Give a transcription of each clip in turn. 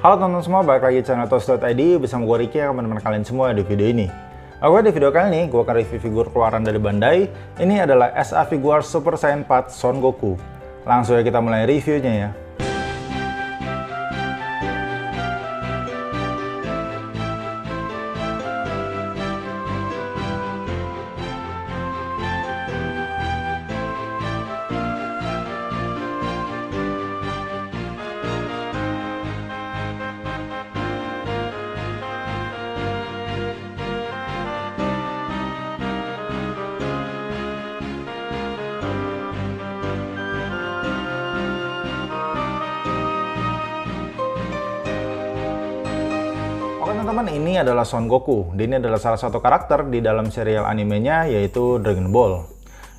Halo teman-teman semua, balik lagi di channel Toast.id bersama gue Ricky, teman-teman kalian semua di video ini. Oke, di video kali ini gue akan review figur keluaran dari Bandai. Ini adalah SA Figuarts Super Saiyan 4 Son Goku. Langsung aja kita mulai reviewnya ya. Oke teman-teman, ini adalah Son Goku. Ini adalah salah satu karakter di dalam serial animenya yaitu Dragon Ball.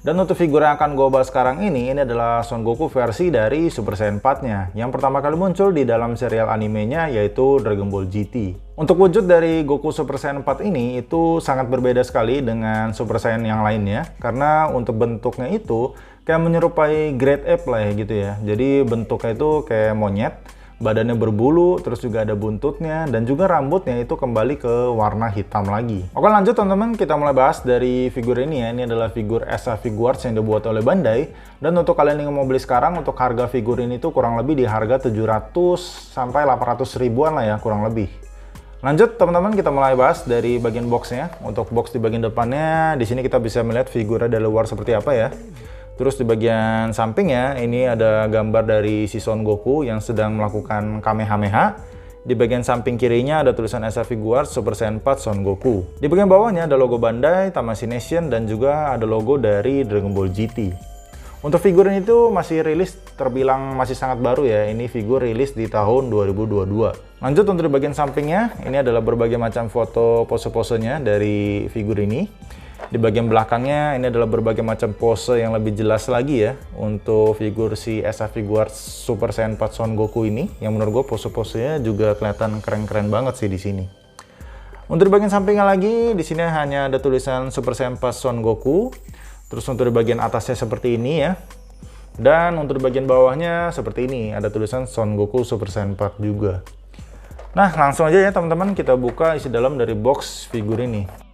Dan untuk figur yang akan gue bahas sekarang ini adalah Son Goku versi dari Super Saiyan 4-nya yang pertama kali muncul di dalam serial animenya yaitu Dragon Ball GT. Untuk wujud dari Goku Super Saiyan 4 ini itu sangat berbeda sekali dengan Super Saiyan yang lainnya, karena untuk bentuknya itu kayak menyerupai Great Ape lah ya gitu ya. Jadi bentuknya itu kayak monyet, badannya berbulu, terus juga ada buntutnya, dan juga rambutnya itu kembali ke warna hitam lagi. Oke lanjut teman-teman, kita mulai bahas dari figur ini ya. Ini adalah figur SA Figuarts yang dibuat oleh Bandai. Dan untuk kalian yang mau beli sekarang, untuk harga figur ini tuh kurang lebih di harga 700 sampai 800 ribuan lah ya, kurang lebih. Lanjut teman-teman, kita mulai bahas dari bagian boxnya. Untuk box di bagian depannya, di sini kita bisa melihat figurnya dari luar seperti apa ya. Terus di bagian sampingnya ini ada gambar dari si Son Goku yang sedang melakukan Kamehameha. Di bagian samping kirinya ada tulisan SA Figuarts Super Saiyan 4 Son Goku. Di bagian bawahnya ada logo Bandai, Tamashii Nation, dan juga ada logo dari Dragon Ball GT. Untuk figur ini tuh masih rilis, terbilang masih sangat baru ya. Ini figur rilis di tahun 2022. Lanjut untuk di bagian sampingnya, ini adalah berbagai macam foto pose-posenya dari figur ini. Di bagian belakangnya ini adalah berbagai macam pose yang lebih jelas lagi ya untuk figur si SA Figuarts Super Saiyan 4 Son Goku ini, yang menurut gue pose-posenya juga kelihatan keren-keren banget sih di sini. Untuk di bagian sampingnya lagi, di sini hanya ada tulisan Super Saiyan 4 Son Goku. Terus untuk di bagian atasnya seperti ini ya. Dan untuk di bagian bawahnya seperti ini, ada tulisan Son Goku Super Saiyan 4 juga. Nah, langsung aja ya teman-teman, kita buka isi dalam dari box figur ini.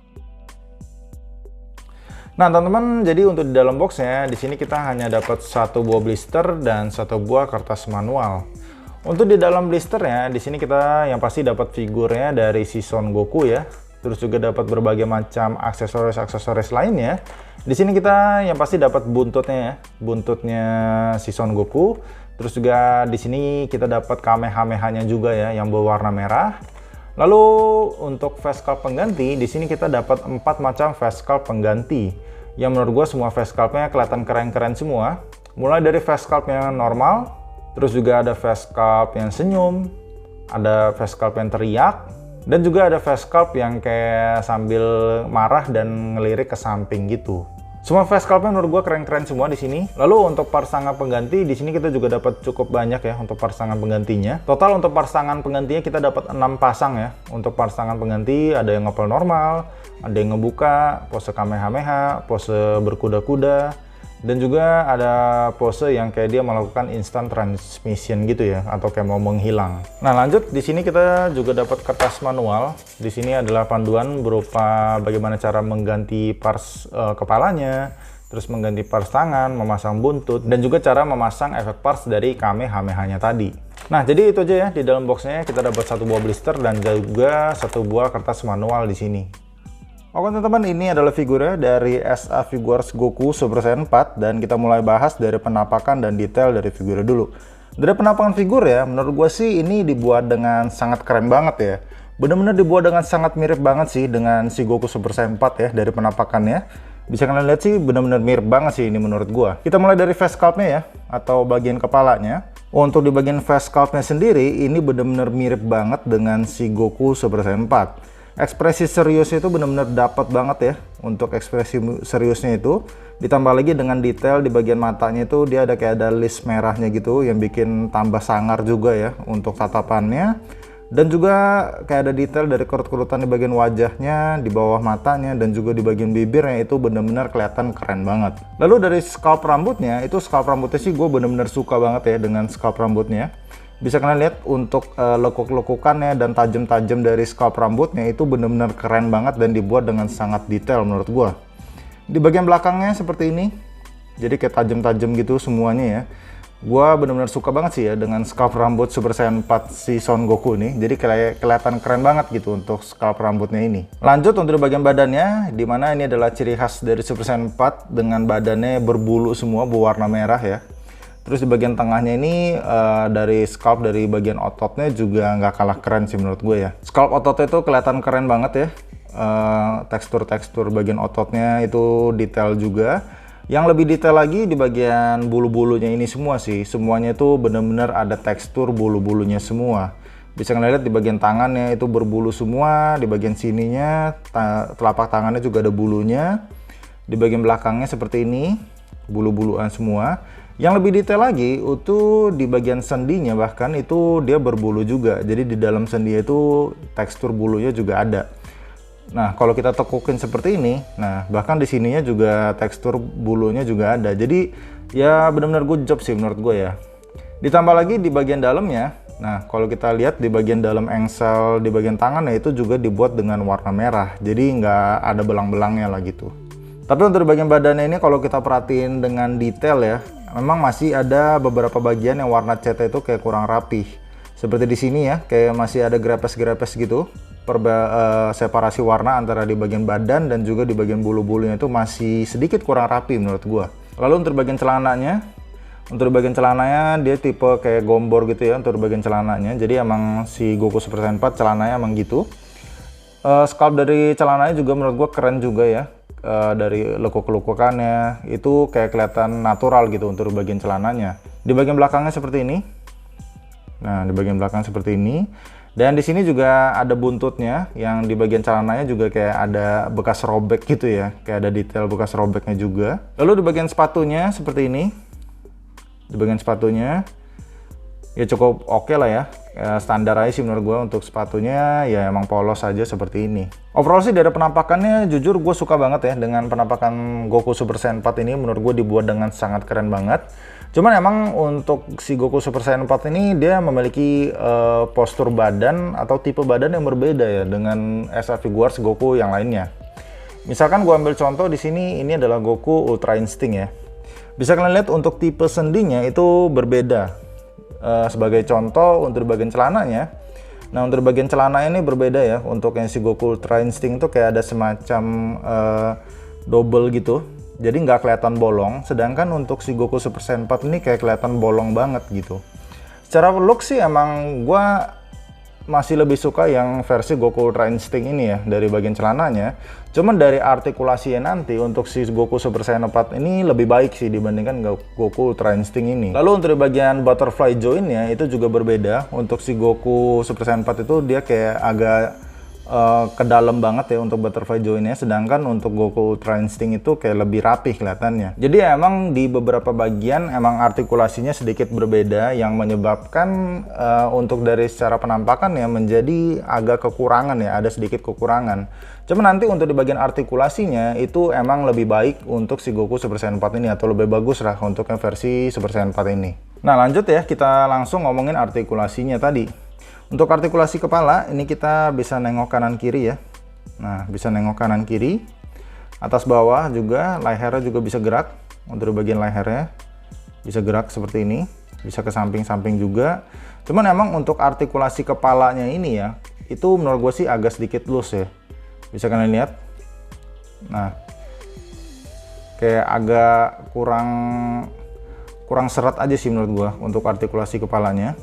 Nah teman-teman, jadi untuk di dalam boxnya di sini kita hanya dapat satu buah blister dan satu buah kertas manual. Untuk di dalam blisternya di sini kita yang pasti dapat figurnya dari si Son Goku ya. Terus juga dapat berbagai macam aksesoris lainnya. Di sini kita yang pasti dapat buntutnya ya, buntutnya si Son Goku. Terus juga di sini kita dapat Kamehameha-nya juga ya, yang berwarna merah. Lalu untuk face sculpt pengganti, di sini kita dapat 4 macam face sculpt pengganti. Yang menurut gue semua face sculpt-nya kelihatan keren-keren semua. Mulai dari face sculpt yang normal, terus juga ada face sculpt yang senyum, ada face sculpt yang teriak, dan juga ada face sculpt yang kayak sambil marah dan ngelirik ke samping gitu. Semua face sculpt-nya menurut gue keren-keren semua di sini. Lalu untuk parts tangan pengganti, di sini kita juga dapat cukup banyak ya untuk parts tangan penggantinya. Total untuk parts tangan penggantinya kita dapat 6 pasang ya. Untuk parts tangan pengganti ada yang ngepel normal, ada yang ngebuka, pose Kamehameha, pose berkuda-kuda, dan juga ada pose yang kayak dia melakukan instant transmission gitu ya, atau kayak mau menghilang. Nah lanjut, di sini kita juga dapat kertas manual. Di sini adalah panduan berupa bagaimana cara mengganti parts kepalanya, terus mengganti parts tangan, memasang buntut, dan juga cara memasang efek parts dari Kamehameha-nya tadi. Nah jadi itu aja ya, di dalam boxnya kita dapat satu buah blister dan juga satu buah kertas manual di sini. Oke teman-teman, ini adalah figurnya dari SA Figuarts Goku Super Saiyan 4, dan kita mulai bahas dari penampakan dan detail dari figurnya dulu. Dari penampakan figur ya, menurut gue sih ini dibuat dengan sangat keren banget ya. Bener-bener dibuat dengan sangat mirip banget sih dengan si Goku Super Saiyan 4 ya, dari penampakannya. Bisa kalian lihat sih bener-bener mirip banget sih ini menurut gue. Kita mulai dari face sculpt-nya ya, atau bagian kepalanya. Untuk di bagian face sculpt-nya sendiri, ini bener-bener mirip banget dengan si Goku Super Saiyan 4. Ekspresi seriusnya itu benar-benar dapat banget ya. Untuk ekspresi seriusnya itu ditambah lagi dengan detail di bagian matanya itu, dia ada kayak ada list merahnya gitu yang bikin tambah sangar juga ya untuk tatapannya. Dan juga kayak ada detail dari kerut-kerutan di bagian wajahnya, di bawah matanya, dan juga di bagian bibirnya itu benar-benar kelihatan keren banget. Lalu dari scalp rambutnya, itu scalp rambutnya sih gue benar-benar suka banget ya dengan scalp rambutnya. Bisa kalian lihat untuk lekuk-lekukannya dan tajam-tajam dari scalp rambutnya itu bener-bener keren banget dan dibuat dengan sangat detail menurut gua. Di bagian belakangnya seperti ini, jadi kayak tajam-tajam gitu semuanya ya. Gua bener-bener suka banget sih ya dengan scalp rambut Super Saiyan 4 si Son Goku ini. Jadi kelihatan keren banget gitu untuk scalp rambutnya ini. Lanjut untuk di bagian badannya, dimana ini adalah ciri khas dari Super Saiyan 4 dengan badannya berbulu semua, berwarna merah ya. Terus di bagian tengahnya ini dari scalp dari bagian ototnya juga nggak kalah keren sih menurut gue ya. Scalp ototnya itu kelihatan keren banget ya. Tekstur-tekstur bagian ototnya itu detail juga. Yang lebih detail lagi di bagian bulu-bulunya ini semua sih. Semuanya itu benar-benar ada tekstur bulu-bulunya semua. Bisa kalian lihat di bagian tangannya itu berbulu semua. Di bagian sininya, telapak tangannya juga ada bulunya. Di bagian belakangnya seperti ini, bulu-buluan semua. Yang lebih detail lagi, itu di bagian sendinya bahkan itu dia berbulu juga. Jadi di dalam sendi itu tekstur bulunya juga ada. Nah, kalau kita tekukin seperti ini, nah bahkan di sininya juga tekstur bulunya juga ada. Jadi ya benar-benar good job sih menurut gue ya. Ditambah lagi di bagian dalamnya, nah kalau kita lihat di bagian dalam engsel, di bagian tangannya itu juga dibuat dengan warna merah. Jadi nggak ada belang-belangnya lah gitu. Tapi untuk di bagian badannya ini kalau kita perhatiin dengan detail ya, memang masih ada beberapa bagian yang warna catnya itu kayak kurang rapih. Seperti di sini ya, kayak masih ada grepes-grepes gitu. Separasi warna antara di bagian badan dan juga di bagian bulu-bulunya itu masih sedikit kurang rapi menurut gua. Lalu untuk bagian celananya, dia tipe kayak gombor gitu ya untuk bagian celananya. Jadi emang si Goku Super Saiyan 4 celananya emang gitu. Scalp dari celananya juga menurut gua keren juga ya. Dari lekuk-lekukannya itu kayak kelihatan natural gitu untuk bagian celananya. Di bagian belakangnya seperti ini. Nah, di bagian belakang seperti ini. Dan di sini juga ada buntutnya, yang di bagian celananya juga kayak ada bekas robek gitu ya, kayak ada detail bekas robeknya juga. Lalu di bagian sepatunya seperti ini, di bagian sepatunya ya cukup oke lah ya, standar aja sih menurut gue untuk sepatunya, ya emang polos aja seperti ini. Overall sih dari penampakannya jujur gue suka banget ya dengan penampakan Goku Super Saiyan 4 ini, menurut gue dibuat dengan sangat keren banget. Cuman emang untuk si Goku Super Saiyan 4 ini dia memiliki postur badan atau tipe badan yang berbeda ya dengan SA Figures Goku yang lainnya. Misalkan gua ambil contoh di sini, ini adalah Goku Ultra Instinct ya. Bisa kalian lihat untuk tipe sendinya itu berbeda. Sebagai contoh untuk bagian celananya. Nah, untuk bagian celana ini berbeda ya. Untuk yang si Goku Ultra Instinct itu kayak ada semacam double gitu. Jadi nggak kelihatan bolong, sedangkan untuk si Goku Super Saiyan 4 ini kayak kelihatan bolong banget gitu. Secara look sih emang gue masih lebih suka yang versi Goku Ultra Instinct ini ya, dari bagian celananya. Cuman dari artikulasinya nanti untuk si Goku Super Saiyan 4 ini lebih baik sih dibandingkan Goku Ultra Instinct ini. Lalu untuk di bagian butterfly jointnya itu juga berbeda. Untuk si Goku Super Saiyan 4 itu dia kayak agak ke dalam banget ya untuk butterfly jointnya, sedangkan untuk Goku Ultra Instinct itu kayak lebih rapih kelihatannya. Jadi emang di beberapa bagian emang artikulasinya sedikit berbeda yang menyebabkan untuk dari secara penampakan ya menjadi agak kekurangan ya, ada sedikit kekurangan. Cuma nanti untuk di bagian artikulasinya itu emang lebih baik untuk si Goku Super Saiyan 4 ini, atau lebih bagus lah untuk yang versi Super Saiyan 4 ini. Nah lanjut ya, kita langsung ngomongin artikulasinya tadi. Untuk artikulasi kepala, ini kita bisa nengok kanan kiri ya. Nah, bisa nengok kanan kiri. Atas bawah juga, lehernya juga bisa gerak. Untuk bagian lehernya bisa gerak seperti ini. Bisa ke samping-samping juga. Cuman emang untuk artikulasi kepalanya ini ya, itu menurut gue sih agak sedikit loose ya. Bisa kalian lihat. Nah, kayak agak kurang seret aja sih menurut gue untuk artikulasi kepalanya.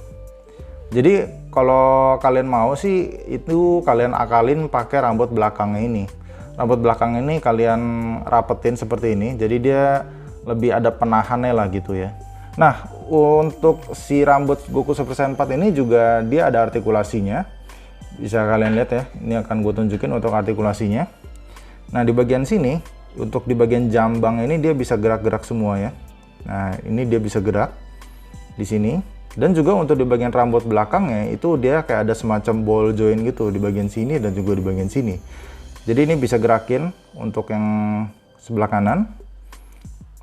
Jadi kalau kalian mau sih itu kalian akalin pakai rambut belakangnya ini. Rambut belakang ini kalian rapetin seperti ini. Jadi dia lebih ada penahannya lah gitu ya. Nah, untuk si rambut Goku Super Saiyan 4 ini juga dia ada artikulasinya. Bisa kalian lihat ya. Ini akan gue tunjukin untuk artikulasinya. Nah, di bagian sini, untuk di bagian jambang ini dia bisa gerak-gerak semua ya. Nah, ini dia bisa gerak di sini. Dan juga untuk di bagian rambut belakangnya itu dia kayak ada semacam ball joint gitu di bagian sini dan juga di bagian sini. Jadi ini bisa gerakin untuk yang sebelah kanan.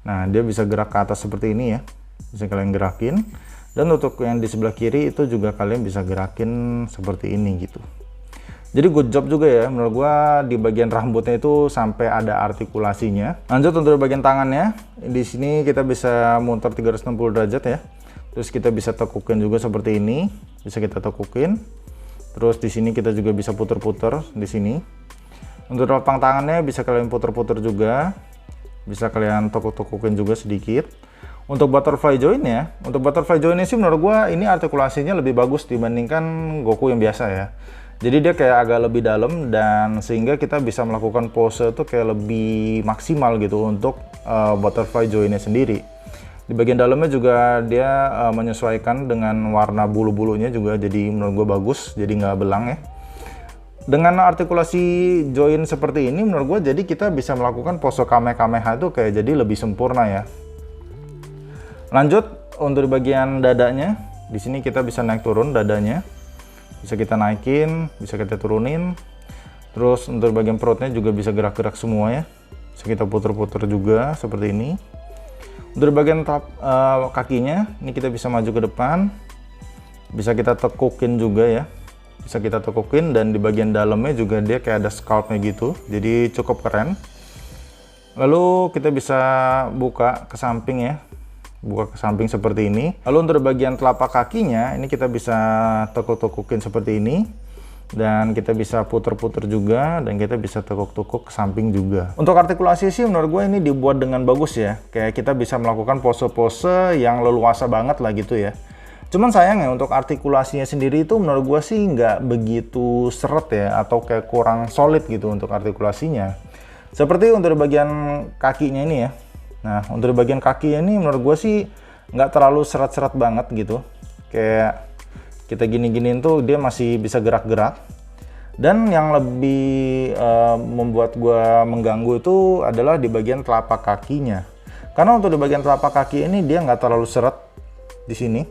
Nah, dia bisa gerak ke atas seperti ini ya. Bisa kalian gerakin. Dan untuk yang di sebelah kiri itu juga kalian bisa gerakin seperti ini gitu. Jadi good job juga ya menurut gua di bagian rambutnya itu sampai ada artikulasinya. Lanjut untuk bagian tangannya. Di sini kita bisa muter 360 derajat ya. Terus kita bisa tekukin juga seperti ini. Bisa kita tekukin. Terus di sini kita juga bisa puter-puter di sini. Untuk telapak tangannya bisa kalian puter-puter juga. Bisa kalian tekuk-tekukin juga sedikit. Untuk butterfly joint ya, untuk butterfly joint sih menurut gua ini artikulasinya lebih bagus dibandingkan Goku yang biasa ya. Jadi dia kayak agak lebih dalam dan sehingga kita bisa melakukan pose tuh kayak lebih maksimal gitu untuk butterfly jointnya sendiri. Di bagian dalamnya juga dia menyesuaikan dengan warna bulu-bulunya juga, jadi menurut gue bagus, jadi nggak belang ya. Dengan artikulasi joint seperti ini menurut gue jadi kita bisa melakukan pose kamehameha itu kayak jadi lebih sempurna ya. Lanjut untuk di bagian dadanya, di sini kita bisa naik turun dadanya. Bisa kita naikin, bisa kita turunin. Terus untuk bagian perutnya juga bisa gerak-gerak semua ya. Bisa kita puter-puter juga seperti ini. Untuk bagian kakinya, ini kita bisa maju ke depan. Bisa kita tekukin juga ya. Bisa kita tekukin dan di bagian dalamnya juga dia kayak ada scalpnya gitu. Jadi cukup keren. Lalu kita bisa buka ke samping ya. Buka ke samping seperti ini. Lalu untuk bagian telapak kakinya ini kita bisa tekuk-tekukin seperti ini dan kita bisa puter-puter juga dan kita bisa tekuk-tekuk ke samping juga. Untuk artikulasi sih menurut gue ini dibuat dengan bagus ya, kayak kita bisa melakukan pose-pose yang leluasa banget lah gitu ya. Cuman sayangnya untuk artikulasinya sendiri itu menurut gue sih nggak begitu seret ya, atau kayak kurang solid gitu untuk artikulasinya. Seperti untuk bagian kakinya ini ya. Nah, untuk bagian kaki ini menurut gue sih nggak terlalu seret-seret banget gitu. Kayak kita gini-giniin tuh dia masih bisa gerak-gerak. Dan yang lebih membuat gue mengganggu itu adalah di bagian telapak kakinya. Karena untuk di bagian telapak kaki ini dia nggak terlalu seret di sini.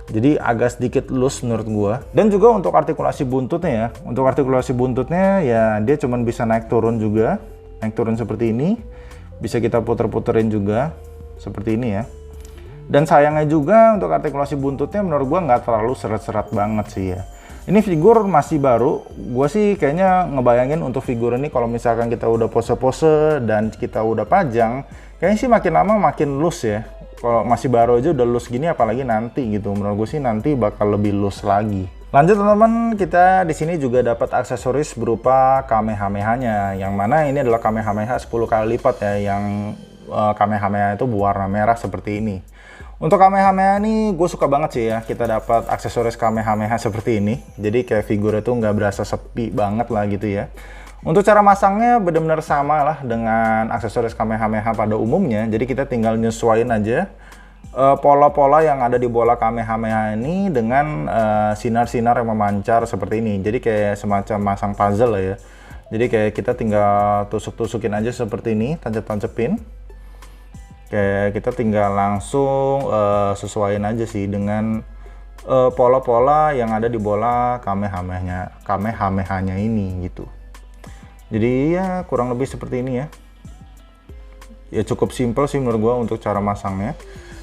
Jadi agak sedikit loose menurut gue. Dan juga untuk artikulasi buntutnya ya. Untuk artikulasi buntutnya ya dia cuma bisa naik turun juga. Naik turun seperti ini. Bisa kita puter-puterin juga seperti ini ya. Dan sayangnya juga untuk artikulasi buntutnya menurut gua nggak terlalu seret-seret banget sih ya. Ini figur masih baru, gua sih kayaknya ngebayangin untuk figur ini kalau misalkan kita udah pose-pose dan kita udah pajang, kayaknya sih makin lama makin loose ya. Kalau masih baru aja udah loose gini, apalagi nanti gitu. Menurut gue sih nanti bakal lebih loose lagi. Lanjut teman-teman, kita di sini juga dapat aksesoris berupa Kamehameha-nya, yang mana ini adalah Kamehameha 10 kali lipat ya, yang Kamehameha itu berwarna merah seperti ini. Untuk Kamehameha ini gue suka banget sih ya, kita dapat aksesoris Kamehameha seperti ini. Jadi kayak figurnya tuh nggak berasa sepi banget lah gitu ya. Untuk cara masangnya benar-benar sama lah dengan aksesoris Kamehameha pada umumnya. Jadi kita tinggal nyesuaiin aja pola-pola yang ada di bola Kamehameha ini dengan sinar-sinar yang memancar seperti ini. Jadi kayak semacam masang puzzle lah ya. Jadi kayak kita tinggal tusuk-tusukin aja seperti ini, tancap-tancapin. Kayak kita tinggal langsung sesuaiin aja sih dengan pola-pola yang ada di bola Kamehameha-nya ini gitu. Jadi ya kurang lebih seperti ini ya. Ya cukup simple sih menurut gua untuk cara masangnya.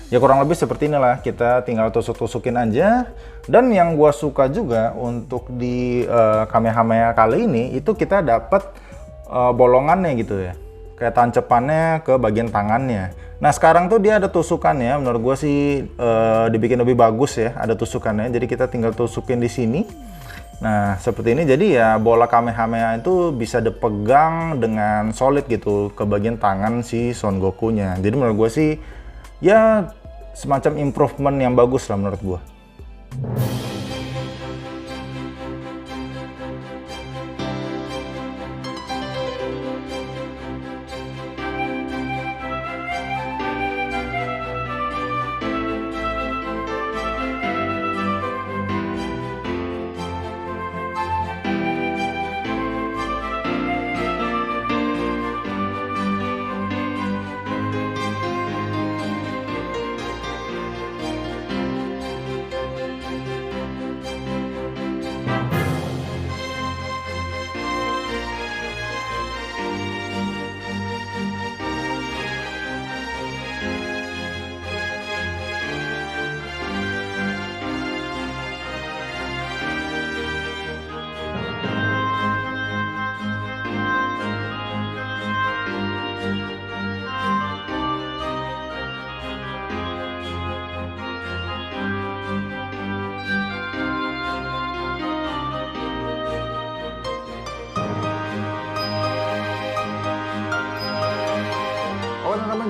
Ya kurang lebih seperti inilah, kita tinggal tusuk-tusukin aja. Dan yang gua suka juga untuk di Kamehameha kali ini itu kita dapat bolongannya gitu ya, kayak tancepannya ke bagian tangannya. Nah sekarang tuh dia ada tusukannya, menurut gua sih dibikin lebih bagus ya, ada tusukannya. Jadi kita tinggal tusukin di sini. Nah seperti ini, jadi ya bola Kamehameha itu bisa dipegang dengan solid gitu ke bagian tangan si Son Goku-nya. Jadi menurut gua sih ya semacam improvement yang bagus lah menurut gua.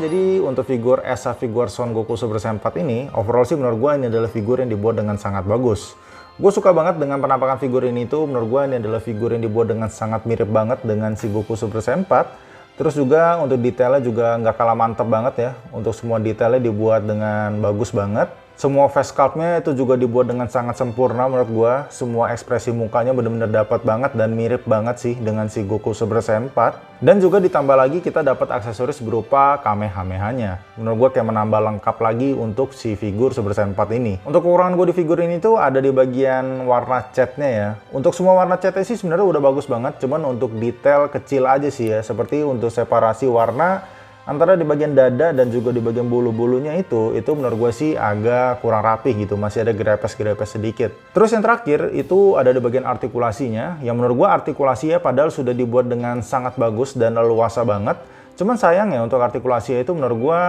jadi untuk figur SA Figuarts Son Goku Super Saiyan 4 ini, overall sih menurut gue ini adalah figur yang dibuat dengan sangat bagus. Gue suka banget dengan penampakan figur ini tuh, menurut gue ini adalah figur yang dibuat dengan sangat mirip banget dengan si Goku Super Saiyan 4. Terus juga untuk detailnya juga nggak kalah mantep banget ya. Untuk semua detailnya dibuat dengan bagus banget. Semua face sculpt-nya itu juga dibuat dengan sangat sempurna menurut gua. Semua ekspresi mukanya bener-bener dapat banget dan mirip banget sih dengan si Goku Super Saiyan 4. Dan juga ditambah lagi kita dapat aksesoris berupa Kamehameha-nya. Menurut gua kayak menambah lengkap lagi untuk si figur Super Saiyan 4 ini. Untuk kekurangan gua di figur ini tuh ada di bagian warna catnya ya. Untuk semua warna catnya sih sebenarnya udah bagus banget. Cuman untuk detail kecil aja sih ya. Seperti untuk separasi warna antara di bagian dada dan juga di bagian bulu-bulunya itu menurut gue sih agak kurang rapih gitu, masih ada grepes-grepes sedikit. Terus yang terakhir itu ada di bagian artikulasinya, yang menurut gue artikulasinya padahal sudah dibuat dengan sangat bagus dan leluasa banget. Cuman sayangnya untuk artikulasinya itu menurut gue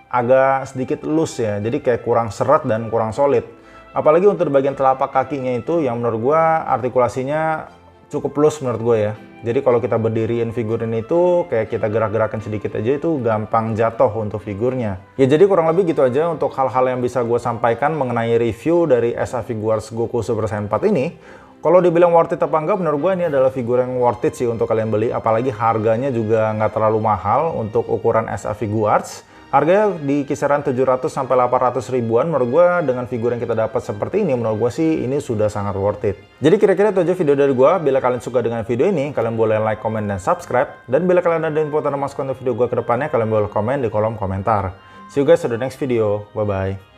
agak sedikit loose ya, jadi kayak kurang seret dan kurang solid. Apalagi untuk di bagian telapak kakinya itu yang menurut gue artikulasinya cukup loose menurut gue ya. Jadi kalau kita berdiriin figurin itu kayak kita gerak-gerakan sedikit aja itu gampang jatuh untuk figurnya. Ya jadi kurang lebih gitu aja untuk hal-hal yang bisa gue sampaikan mengenai review dari SA Figuarts Goku Super Saiyan 4 ini. Kalau dibilang worth it apa enggak, menurut gue ini adalah figur yang worth it sih untuk kalian beli. Apalagi harganya juga nggak terlalu mahal untuk ukuran SA Figuarts. Harganya di kisaran 700 sampai 800 ribuan. Menurut gue dengan figur yang kita dapat seperti ini, menurut gue sih ini sudah sangat worth it. Jadi kira-kira itu aja video dari gue. Bila kalian suka dengan video ini, kalian boleh like, comment, dan subscribe. Dan bila kalian ada info tentang masukan video gue ke depannya, kalian boleh komen di kolom komentar. See you guys on the next video. Bye-bye.